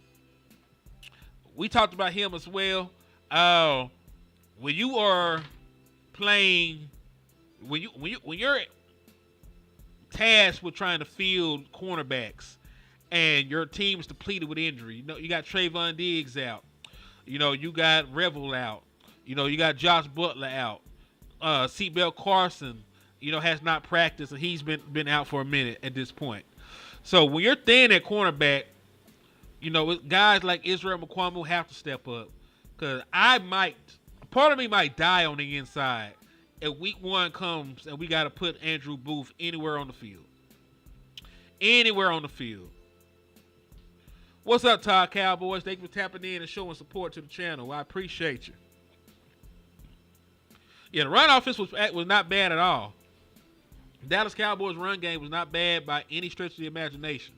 we talked about him as well. When you are playing, when you're tasked with trying to field cornerbacks, and your team's depleted with injury. You got Trayvon Diggs out. You got Revel out. You got Josh Butler out. Seatbelt Carson, has not practiced, and he's been out for a minute at this point. So when you're thin at cornerback, guys like Israel Mukwamu have to step up, because part of me might die on the inside if week one comes and we got to put Andrew Booth anywhere on the field. Anywhere on the field. What's up, Todd Cowboys? Thank you for tapping in and showing support to the channel. I appreciate you. Yeah, the run offense was not bad at all. Dallas Cowboys run game was not bad by any stretch of the imagination.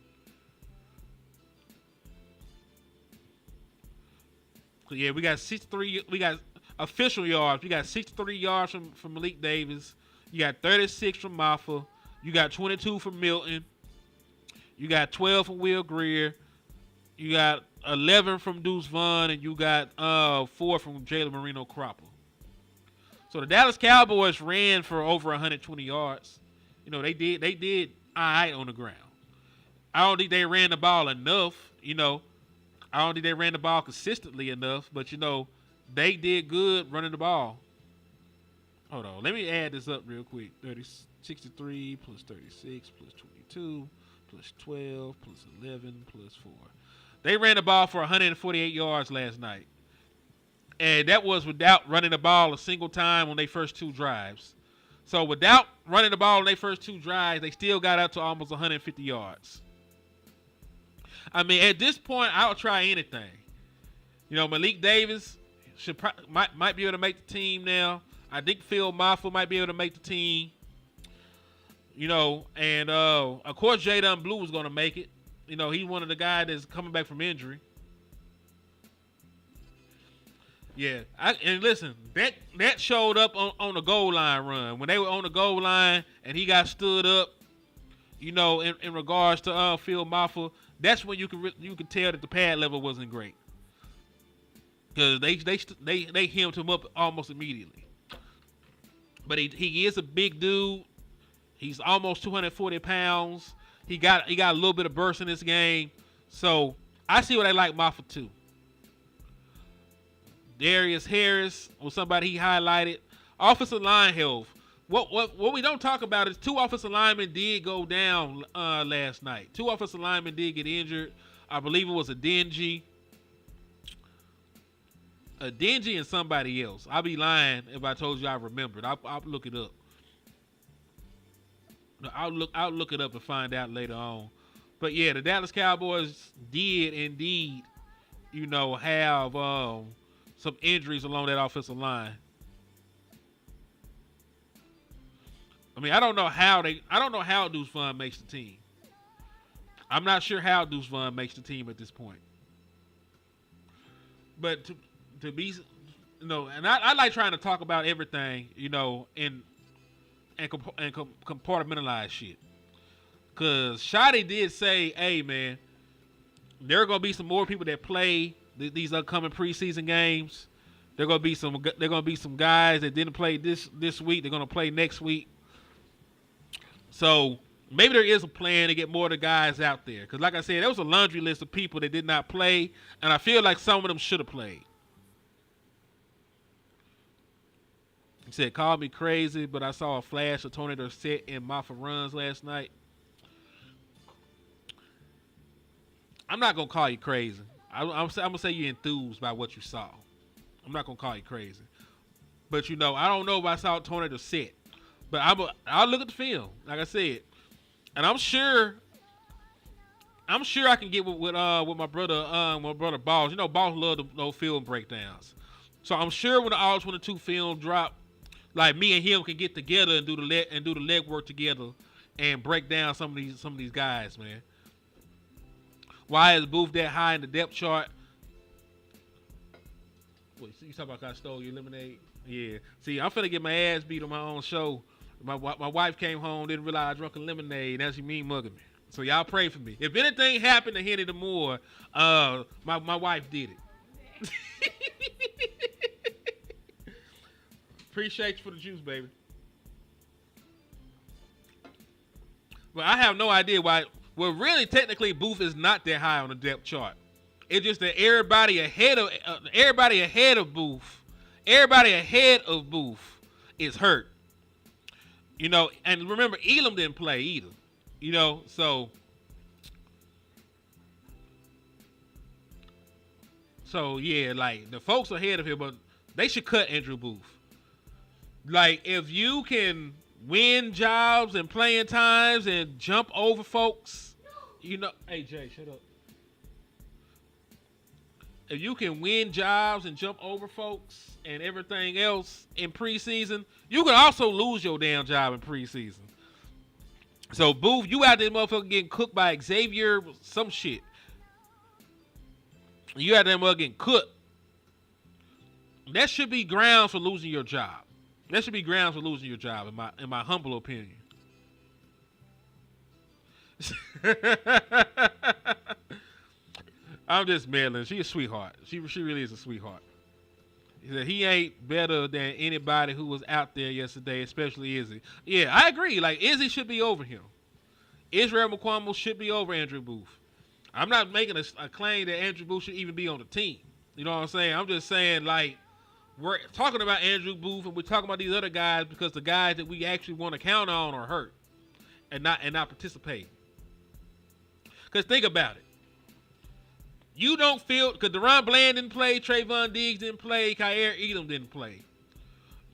So yeah, we got 63. We got official yards. We got 63 yards from Malik Davis. You got 36 from Maffa. You got 22 from Milton. You got 12 from Will Greer. You got 11 from Deuce Vaughn, and you got 4 from Jalen Marino Cropper. So the Dallas Cowboys ran for over 120 yards. They did all right on the ground. I don't think they ran the ball enough. I don't think they ran the ball consistently enough, but they did good running the ball. Hold on, let me add this up real quick. 63 plus 36 plus 22 plus 12 plus 11 plus 4. They ran the ball for 148 yards last night. And that was without running the ball a single time on their first 2 drives. So without running the ball on their first 2 drives, they still got up to almost 150 yards. I mean, at this point, I'll try anything. Malik Davis might be able to make the team now. I think Phil Maffa might be able to make the team. And of course, Jadon Blue is going to make it. He's one of the guys that's coming back from injury. Yeah, and listen, that showed up on the goal line run. When they were on the goal line and he got stood up, in regards to Phil Maffa, that's when you could tell that the pad level wasn't great. Because they hemmed him up almost immediately. But he is a big dude. He's almost 240 pounds. He got a little bit of burst in this game. So I see what they like Maffa too. Darius Harris was somebody he highlighted. Offensive line health. What we don't talk about is 2 offensive linemen did go down last night. 2 offensive linemen did get injured. I believe it was a Dingy and somebody else. I'll be lying if I told you I remembered. I'll look it up. I'll look it up and find out later on. But yeah, the Dallas Cowboys did indeed, have some injuries along that offensive line. I mean, I don't know how Deuce Vaughn makes the team. I'm not sure how Deuce Vaughn makes the team at this point. But to be, and I like trying to talk about everything, and compartmentalize shit. Cause Shotty did say, "Hey man, there are gonna be some more people that play these upcoming preseason games. There are gonna be some guys that didn't play this week. They're gonna play next week. So maybe there is a plan to get more of the guys out there. Because like I said, there was a laundry list of people that did not play, and I feel like some of them should have played." He said, "Call me crazy, but I saw a flash of Tony Dorsett and Mafia runs last night." I'm not going to call you crazy. I'm going to say you're enthused by what you saw. I'm not going to call you crazy. But, I don't know if I saw Tony Dorsett. But I'll look at the film, like I said. And I'm sure I can get with my brother Balls. Balls love those film breakdowns. So I'm sure when the All 22 film drop, like me and him can get together and do the leg work together and break down some of these guys, man. Why is Booth that high in the depth chart? What, you talking about I stole your lemonade? Yeah. See, I'm finna get my ass beat on my own show. My wife came home, didn't realize I drunk a lemonade. Now she mean mugging me. So y'all pray for me. If anything happened to Henny the Moore, my wife did it. Appreciate you for the juice, baby. Well, I have no idea why. Well, really, technically, Booth is not that high on the depth chart. It's just that everybody ahead of Booth is hurt. And remember, Elam didn't play either. So yeah, like the folks ahead of him, but they should cut Andrew Booth. Like, if you can win jobs and playing times and jump over folks, hey Jay, shut up. If you can win jobs and jump over folks and everything else in preseason, you can also lose your damn job in preseason. So Booth, you out there motherfucker getting cooked by Xavier, some shit. You out there motherfucker getting cooked. That should be grounds for losing your job. That should be grounds for losing your job, in my humble opinion. I'm just meddling. She's a sweetheart. She really is a sweetheart. He said he ain't better than anybody who was out there yesterday, especially Izzy. Yeah, I agree. Like, Izzy should be over him. Israel McQuamble should be over Andrew Booth. I'm not making a claim that Andrew Booth should even be on the team. You know what I'm saying? I'm just saying, like, we're talking about Andrew Booth and we're talking about these other guys because the guys that we actually want to count on are hurt and not participating. Because think about it. You don't feel, because Deron Bland didn't play, Trayvon Diggs didn't play, Kyer Elam didn't play.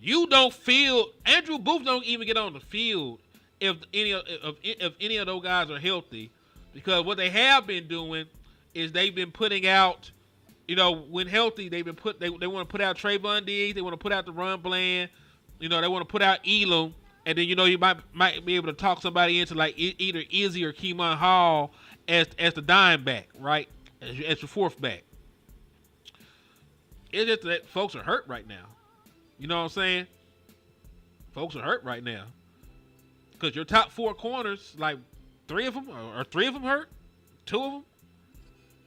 You don't feel, Andrew Booth don't even get on the field if any of those guys are healthy, because what they have been doing is they've been putting out, when healthy, they want to put out Trayvon Diggs, they want to put out Deron Bland, they want to put out Elam, and then you might be able to talk somebody into like either Izzy or Keemon Hall as the dime back, right? As your fourth back. It's just that folks are hurt right now. You know what I'm saying? Folks are hurt right now. Because your top 4 corners, like 3 of them, are 3 of them hurt? 2 of them?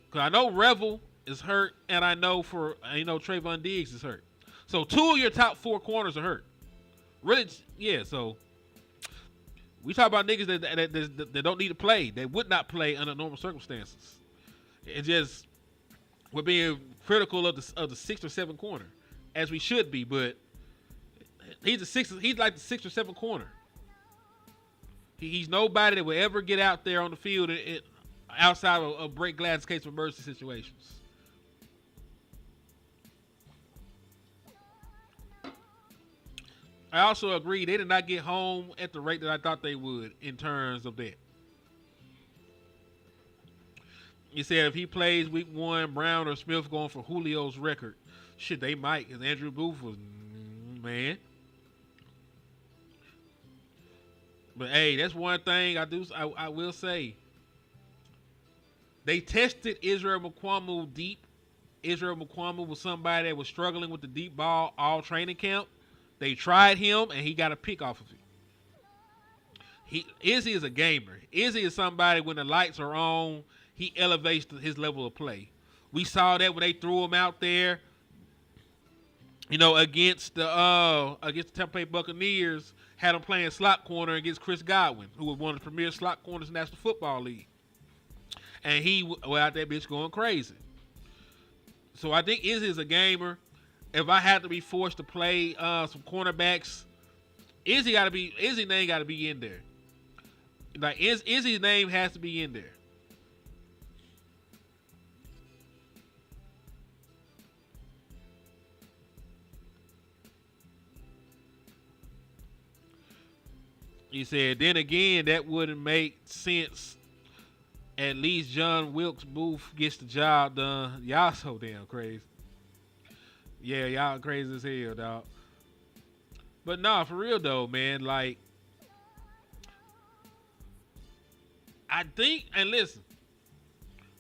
Because I know Revel is hurt, and I know Trayvon Diggs is hurt. So 2 of your top 4 corners are hurt. Really, yeah, so we talk about niggas that don't need to play. They would not play under normal circumstances. It's just we're being critical of the 6th or 7th corner, as we should be. But He's like the 6th or 7th corner. He's nobody that will ever get out there on the field outside of break glass in case of emergency situations. I also agree they did not get home at the rate that I thought they would in terms of that. You said if he plays week 1, Brown or Smith going for Julio's record. Shit, they might, because Andrew Booth was, man. But hey, that's one thing I will say. They tested Israel Mukuamu deep. Israel Mukuamu was somebody that was struggling with the deep ball all training camp. They tried him, and he got a pick off of it. Izzy is a gamer. Izzy is somebody when the lights are on, he elevates his level of play. We saw that when they threw him out there, against the Tampa Bay Buccaneers, had him playing slot corner against Chris Godwin, who was one of the premier slot corners in the National Football League. And he was out there bitch going crazy. So I think Izzy is a gamer. If I had to be forced to play some cornerbacks, Izzy's name got to be in there. Like Izzy's name has to be in there. He said, then again, that wouldn't make sense. At least John Wilkes Booth gets the job done. Y'all so damn crazy. Yeah, y'all crazy as hell, dog. But nah, for real though, man. Like, I think, and listen,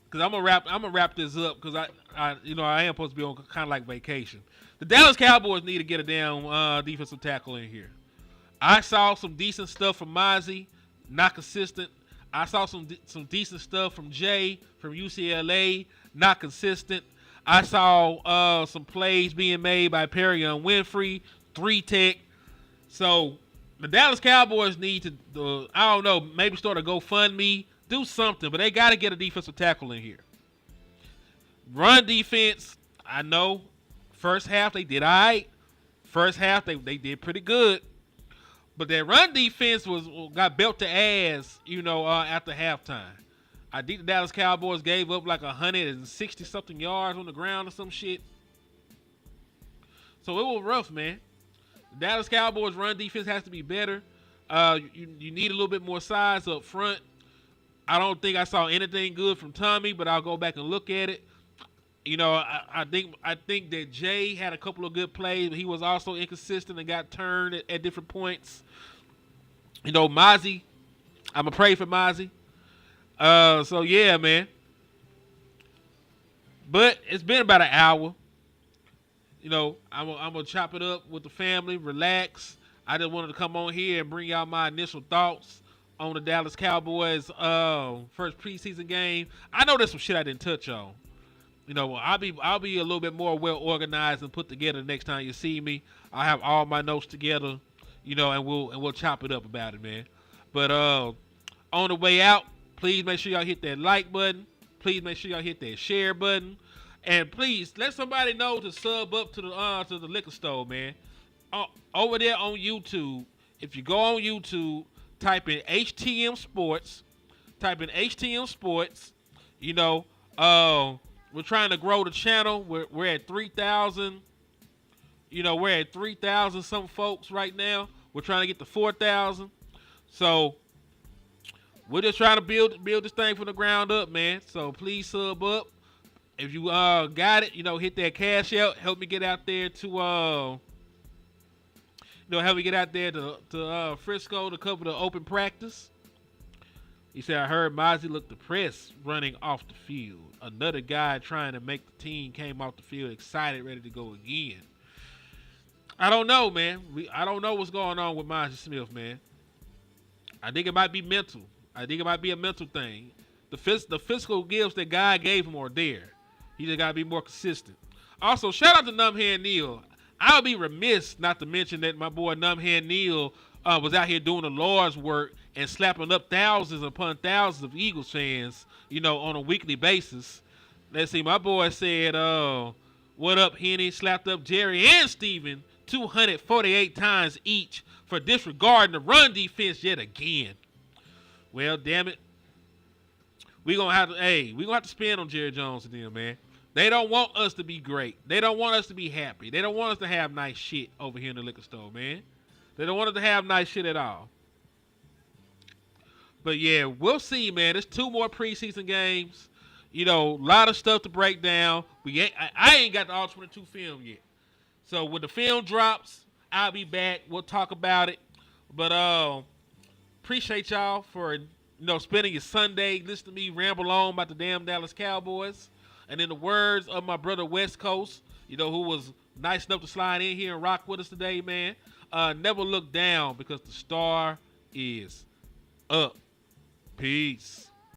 because I'm gonna wrap this up because I am supposed to be on kind of like vacation. The Dallas Cowboys need to get a damn defensive tackle in here. I saw some decent stuff from Mozzie, not consistent. I saw some decent stuff from Jay from UCLA, not consistent. I saw some plays being made by Perrion Winfrey, 3-tech. So the Dallas Cowboys need to, I don't know, maybe start a GoFundMe, do something, but they got to get a defensive tackle in here. Run defense, I know, first half they did all right. First half they did pretty good. But that run defense got belt to ass, after halftime. I think the Dallas Cowboys gave up like 160-something yards on the ground or some shit. So it was rough, man. The Dallas Cowboys run defense has to be better. You need a little bit more size up front. I don't think I saw anything good from Tommy, but I'll go back and look at it. I think that Jay had a couple of good plays, but he was also inconsistent and got turned at different points. Mozzie, I'm going to pray for Mozzie. So yeah, man. But it's been about an hour. I'm gonna chop it up with the family, relax. I just wanted to come on here and bring y'all my initial thoughts on the Dallas Cowboys first preseason game. I know there's some shit I didn't touch on. I'll be a little bit more well organized and put together next time you see me. I'll have all my notes together, and we'll chop it up about it, man. But on the way out, please make sure y'all hit that like button. Please make sure y'all hit that share button. And please let somebody know to sub up to the liquor store, man. Over there on YouTube, if you go on YouTube, type in HTM Sports. We're trying to grow the channel. We're at 3,000. We're at 3,000 some folks right now. We're trying to get to 4,000. So we're just trying to build this thing from the ground up, man. So please sub up. If you got it, hit that cash out. Help me get out there to Frisco to cover the open practice. He said, I heard Mozzie looked depressed running off the field. Another guy trying to make the team came off the field excited, ready to go again. I don't know, man. I don't know what's going on with Mozzie Smith, man. I think it might be mental. I think it might be a mental thing. The physical gifts that God gave him are there. He just got to be more consistent. Also, shout out to Numbhead Neal. I would be remiss not to mention that my boy Numbhead Neal was out here doing the Lord's work and slapping up thousands upon thousands of Eagles fans, on a weekly basis. Let's see, my boy said, what up, Henny? Slapped up Jerry and Steven 248 times each for disregarding the run defense yet again. Well, damn it. We're gonna have to spin on Jerry Jones and them, man. They don't want us to be great. They don't want us to be happy. They don't want us to have nice shit over here in the liquor store, man. They don't want us to have nice shit at all. But yeah, we'll see, man. There's 2 more preseason games. A lot of stuff to break down. I ain't got the all 22 film yet. So when the film drops, I'll be back. We'll talk about it. But appreciate y'all for spending your Sunday listening to me ramble on about the damn Dallas Cowboys. And in the words of my brother West Coast, who was nice enough to slide in here and rock with us today, man. Never look down because the star is up. Peace.